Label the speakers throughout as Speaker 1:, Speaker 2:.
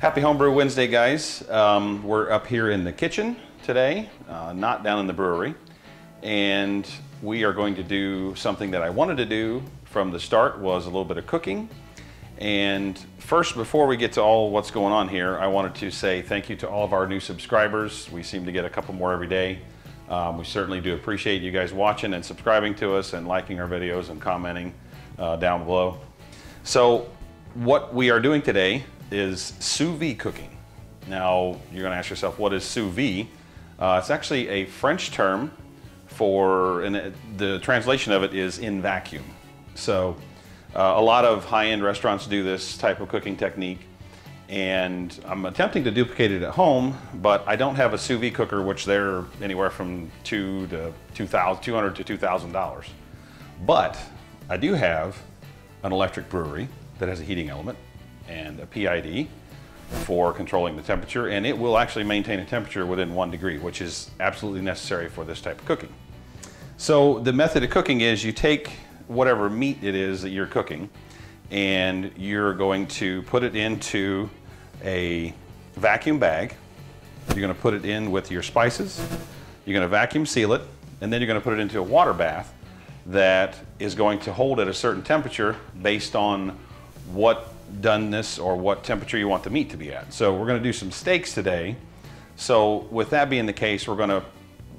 Speaker 1: Happy Homebrew Wednesday, guys. We're up here in the kitchen today, not down in the brewery. And we are going to do something that I wanted to do from the start, was a little bit of cooking. And first, before we get to all what's going on here, I wanted to say thank you to all of our new subscribers. We seem to get a couple more every day. We certainly do appreciate you guys watching and subscribing to us and liking our videos and commenting down below. So what we are doing today is sous-vide cooking. Now, you're gonna ask yourself, what is sous-vide? It's actually a French term for, and the translation of it is in vacuum. So a lot of high-end restaurants do this type of cooking technique, and I'm attempting to duplicate it at home, but I don't have a sous vide cooker, which they're anywhere from $200 to $2,000. But I do have an electric brewery that has a heating element and a PID for controlling the temperature, and it will actually maintain a temperature within 1 degree, which is absolutely necessary for this type of cooking. So the method of cooking is you take whatever meat it is that you're cooking, and you're going to put it into a vacuum bag. You're going to put it in with your spices. You're going to vacuum seal it, and then you're going to put it into a water bath that is going to hold at a certain temperature based on what doneness or what temperature you want the meat to be at. So we're going to do some steaks today. So with that being the case, we're going to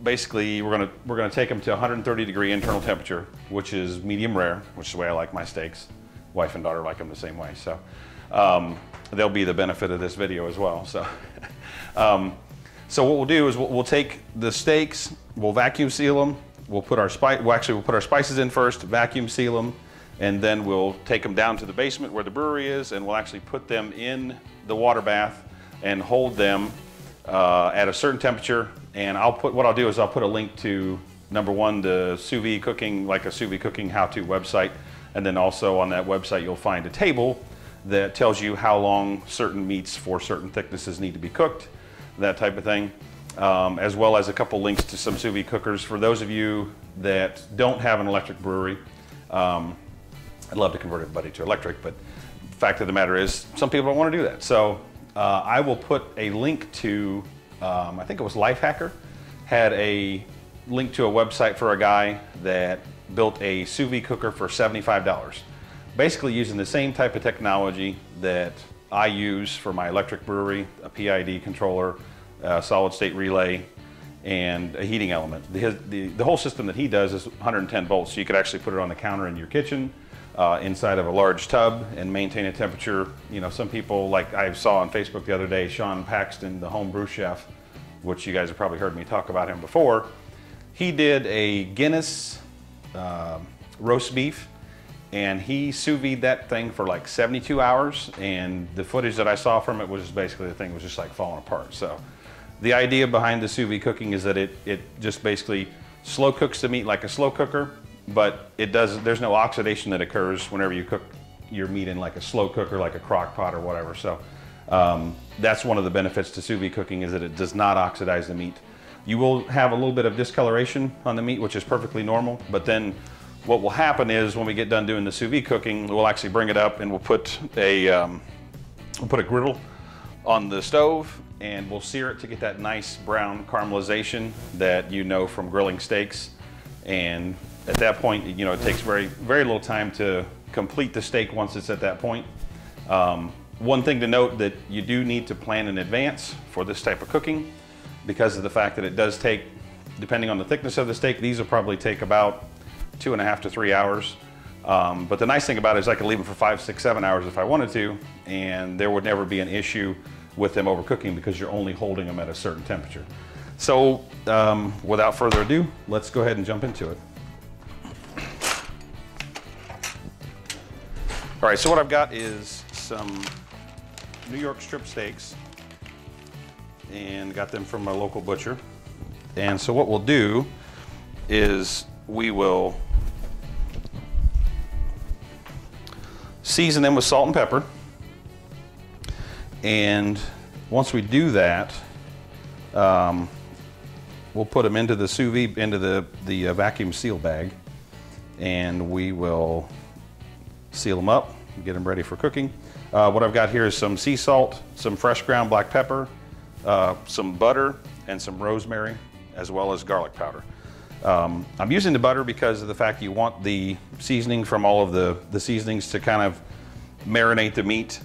Speaker 1: basically we're going to take them to 130 degree internal temperature, which is medium rare, which is the way I like my steaks. Wife and daughter like them the same way. So they'll be the benefit of this video as well. So so what we'll do is we'll take the steaks, we'll vacuum seal them. We'll put our spices in first, vacuum seal them, and then we'll take them down to the basement where the brewery is, and we'll actually put them in the water bath and hold them at a certain temperature. And what I'll do is I'll put a link to, number one, the sous vide cooking, like a sous vide cooking how-to website, and then also on that website you'll find a table that tells you how long certain meats for certain thicknesses need to be cooked, that type of thing. As well as a couple links to some sous vide cookers for those of you that don't have an electric brewery. I'd love to convert everybody to electric, but the fact of the matter is some people don't want to do that. So I will put a link to, I think it was Lifehacker, had a link to a website for a guy that built a sous vide cooker for $75. Basically using the same type of technology that I use for my electric brewery, a PID controller, solid state relay, and a heating element. The whole system that he does is 110 volts, so you could actually put it on the counter in your kitchen, inside of a large tub, and maintain a temperature. You know, some people, like I saw on Facebook the other day, Sean Paxton, the Homebrew chef, which you guys have probably heard me talk about him before. He did a Guinness roast beef, and he sous vide that thing for like 72 hours, and the footage that I saw from it was basically the thing was just like falling apart. So the idea behind the sous vide cooking is that it just basically slow cooks the meat like a slow cooker, but there's no oxidation that occurs whenever you cook your meat in like a slow cooker, like a crock pot or whatever. So that's one of the benefits to sous vide cooking, is that it does not oxidize the meat. You will have a little bit of discoloration on the meat, which is perfectly normal, but then what will happen is when we get done doing the sous vide cooking, we'll actually bring it up and we'll put a griddle on the stove, and we'll sear it to get that nice brown caramelization that you know from grilling steaks. And at that point, you know, it takes very little time to complete the steak once it's at that point. One thing to note, that you do need to plan in advance for this type of cooking, because of the fact that it does take, depending on the thickness of the steak, these will probably take about 2.5 to 3 hours. But the nice thing about it is I could leave them for 5, 6, 7 hours if I wanted to, and there would never be an issue with them overcooking because you're only holding them at a certain temperature. So without further ado, let's go ahead and jump into it. All right, so what I've got is some New York strip steaks, and got them from my local butcher. And so what we'll do is we will season them with salt and pepper. And once we do that, we'll put them into the sous vide, into the vacuum seal bag, and we will seal them up, get them ready for cooking. What I've got here is some sea salt, some fresh ground black pepper, some butter, and some rosemary, as well as garlic powder. I'm using the butter because of the fact you want the seasoning from all of the seasonings to kind of marinate the meat,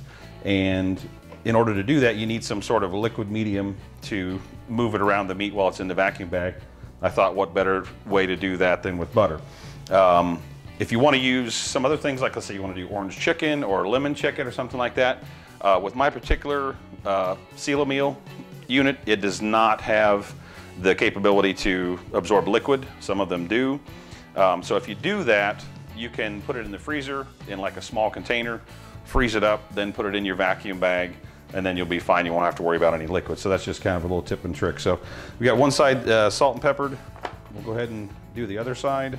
Speaker 1: and in order to do that you need some sort of liquid medium to move it around the meat while it's in the vacuum bag. I thought what better way to do that than with butter. If you want to use some other things, like let's say you want to do orange chicken or lemon chicken or something like that, with my particular seal meal unit, it does not have the capability to absorb liquid. Some of them do. So if you do that, you can put it in the freezer in like a small container, freeze it up, then put it in your vacuum bag, and then you'll be fine. You won't have to worry about any liquid. So that's just kind of a little tip and trick. So we got one side salt and peppered. We'll go ahead and do the other side.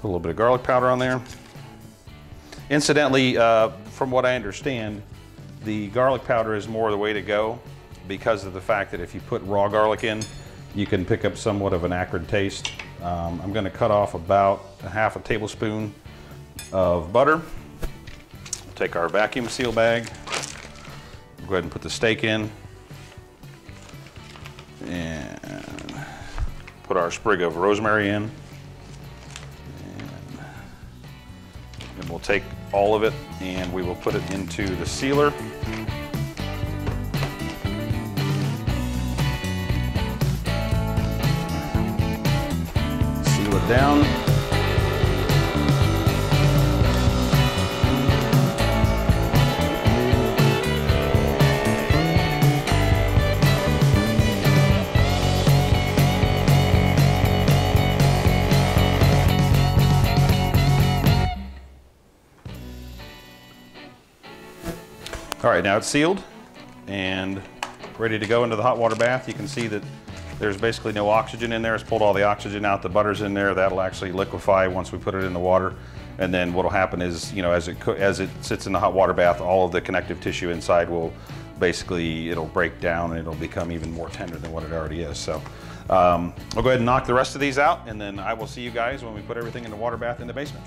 Speaker 1: Put a little bit of garlic powder on there. Incidentally, from what I understand, the garlic powder is more the way to go because of the fact that if you put raw garlic in, you can pick up somewhat of an acrid taste. I'm going to cut off about a half a tablespoon of butter. We'll take our vacuum seal bag, go ahead and put the steak in, and put our sprig of rosemary in. And we'll take all of it and we will put it into the sealer. Seal it down. All right, now it's sealed and ready to go into the hot water bath. You can see that there's basically no oxygen in there. It's pulled all the oxygen out. The butter's in there. That'll actually liquefy once we put it in the water. And then what'll happen is, you know, as it sits in the hot water bath, all of the connective tissue inside will basically, it'll break down and it'll become even more tender than what it already is. So I'll go ahead and knock the rest of these out, and then I will see you guys when we put everything in the water bath in the basement.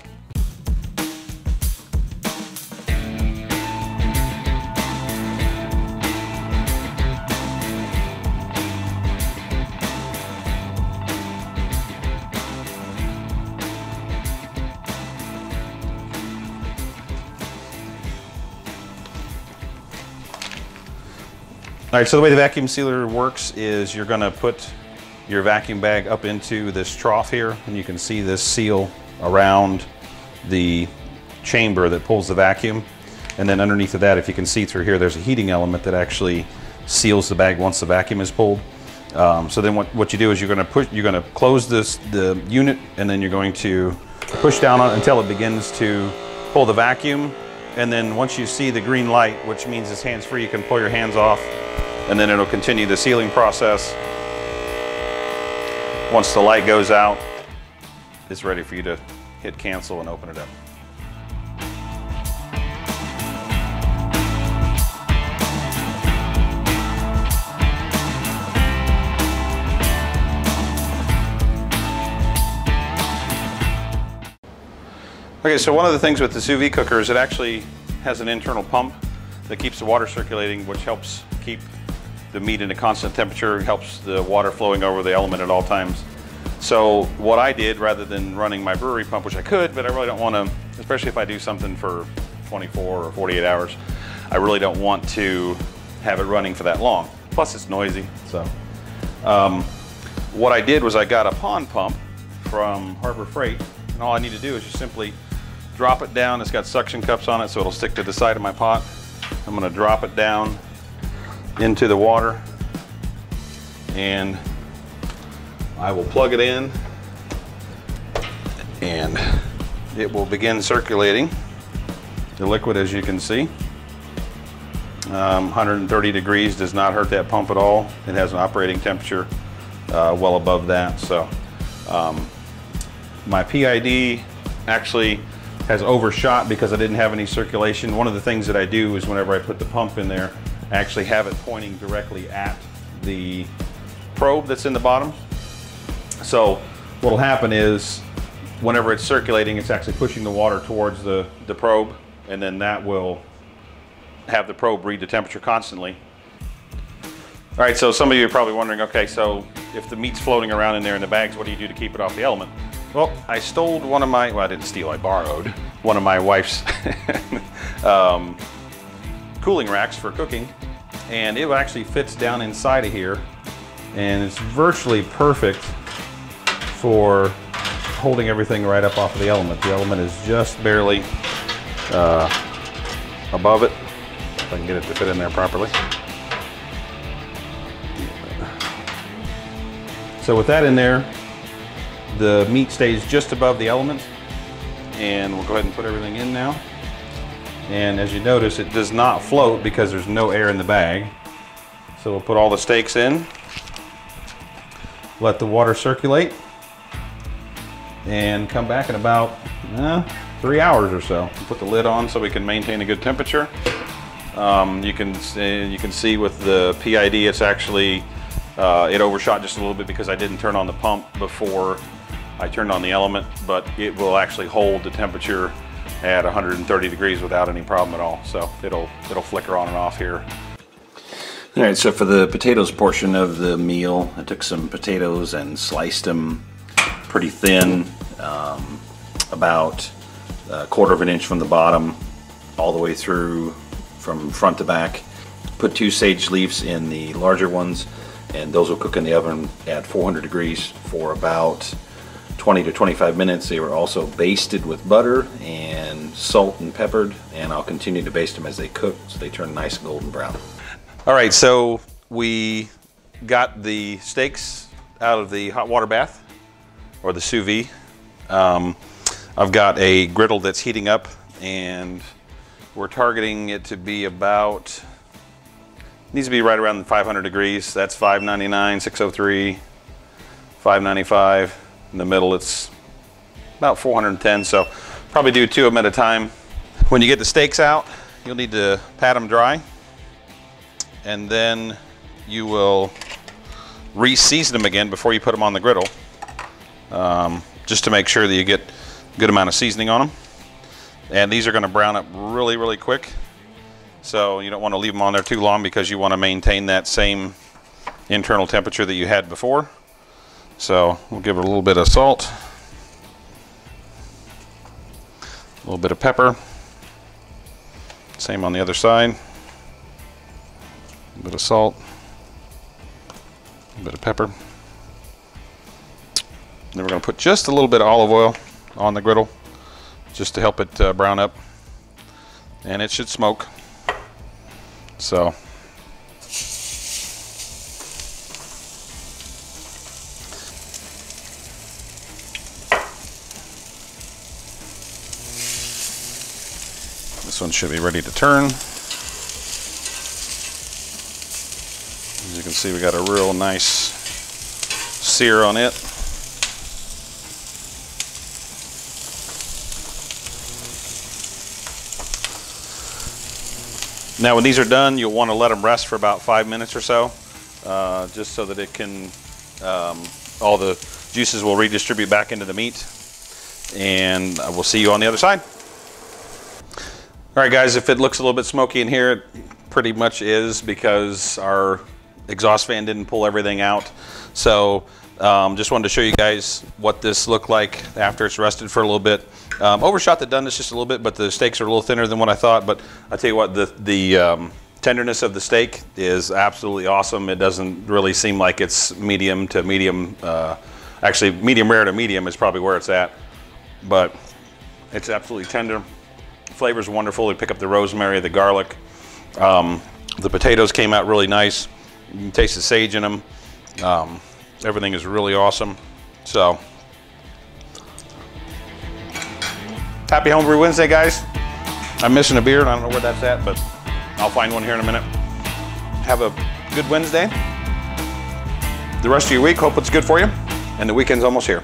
Speaker 1: All right, so the way the vacuum sealer works is you're gonna put your vacuum bag up into this trough here, and you can see this seal around the chamber that pulls the vacuum. And then underneath of that, if you can see through here, there's a heating element that actually seals the bag once the vacuum is pulled. So then what you do is you're gonna close the unit, and then you're going to push down on it until it begins to pull the vacuum. And then once you see the green light, which means it's hands-free, you can pull your hands off, and then it'll continue the sealing process. Once the light goes out, it's ready for you to hit cancel and open it up. Okay, so one of the things with the sous-vide cooker is it actually has an internal pump that keeps the water circulating, which helps keep the meat in a constant temperature, helps the water flowing over the element at all times. So what I did, rather than running my brewery pump, which I could, but I really don't want to, especially if I do something for 24 or 48 hours, I really don't want to have it running for that long. Plus it's noisy. So what I did was I got a pond pump from Harbor Freight, and all I need to do is just simply drop it down. It's got suction cups on it, so it'll stick to the side of my pot. I'm going to drop it down into the water, and I will plug it in, and it will begin circulating the liquid, as you can see. 130 degrees does not hurt that pump at all. It has an operating temperature well above that. So my PID actually has overshot because I didn't have any circulation. One of the things that I do is whenever I put the pump in there, I actually have it pointing directly at the probe that's in the bottom. So what'll happen is whenever it's circulating, it's actually pushing the water towards the probe, and then that will have the probe read the temperature constantly. All right, so some of you are probably wondering, okay, so if the meat's floating around in there in the bags, what do you do to keep it off the element? Well, I stole one of my, well, I didn't steal, I borrowed one of my wife's cooling racks for cooking, and it actually fits down inside of here, and it's virtually perfect for holding everything right up off of the element. The element is just barely above it, if I can get it to fit in there properly. So with that in there, the meat stays just above the element, and we'll go ahead and put everything in now. And as you notice, it does not float because there's no air in the bag. So we'll put all the steaks in, let the water circulate, and come back in about 3 hours or so. Put the lid on so we can maintain a good temperature. You can see with the PID, it's actually it overshot just a little bit because I didn't turn on the pump before I turned on the element, but it will actually hold the temperature at 130 degrees without any problem at all. So it'll flicker on and off here.
Speaker 2: All right, so for the potatoes portion of the meal, I took some potatoes and sliced them pretty thin, about a 1/4 inch from the bottom all the way through from front to back. Put 2 sage leaves in the larger ones, and those will cook in the oven at 400 degrees for about 20 to 25 minutes. They were also basted with butter and salt and peppered, and I'll continue to baste them as they cook so they turn nice golden brown.
Speaker 1: All right, so we got the steaks out of the hot water bath, or the sous vide. I've got a griddle that's heating up, and we're targeting it to be about, needs to be right around 500 degrees. That's 599, 603, 595. In the middle, it's about 410, so probably do 2 of them at a time. When you get the steaks out, you'll need to pat them dry, and then you will re-season them again before you put them on the griddle, just to make sure that you get a good amount of seasoning on them. And these are going to brown up really, really quick, so you don't want to leave them on there too long because you want to maintain that same internal temperature that you had before. So we'll give it a little bit of salt, a little bit of pepper, same on the other side, a bit of salt, a bit of pepper. Then we're going to put just a little bit of olive oil on the griddle just to help it brown up, and it should smoke. So this one should be ready to turn. As you can see, we got a real nice sear on it. Now when these are done, you'll want to let them rest for about 5 minutes or so, just so that it can, all the juices will redistribute back into the meat, and we'll see you on the other side. All right guys, if it looks a little bit smoky in here, it pretty much is because our exhaust fan didn't pull everything out. So just wanted to show you guys what this looked like after it's rested for a little bit. Overshot the doneness just a little bit, but the steaks are a little thinner than what I thought. But I'll tell you what, the tenderness of the steak is absolutely awesome. It doesn't really seem like it's medium to medium. Actually, medium rare to medium is probably where it's at. But it's absolutely tender. Flavor's wonderful. We pick up the rosemary, the garlic. The potatoes came out really nice. You can taste the sage in them. Everything is really awesome. So, happy Homebrew Wednesday, guys. I'm missing a beer, and I don't know where that's at, but I'll find one here in a minute. Have a good Wednesday. The rest of your week, hope it's good for you, and the weekend's almost here.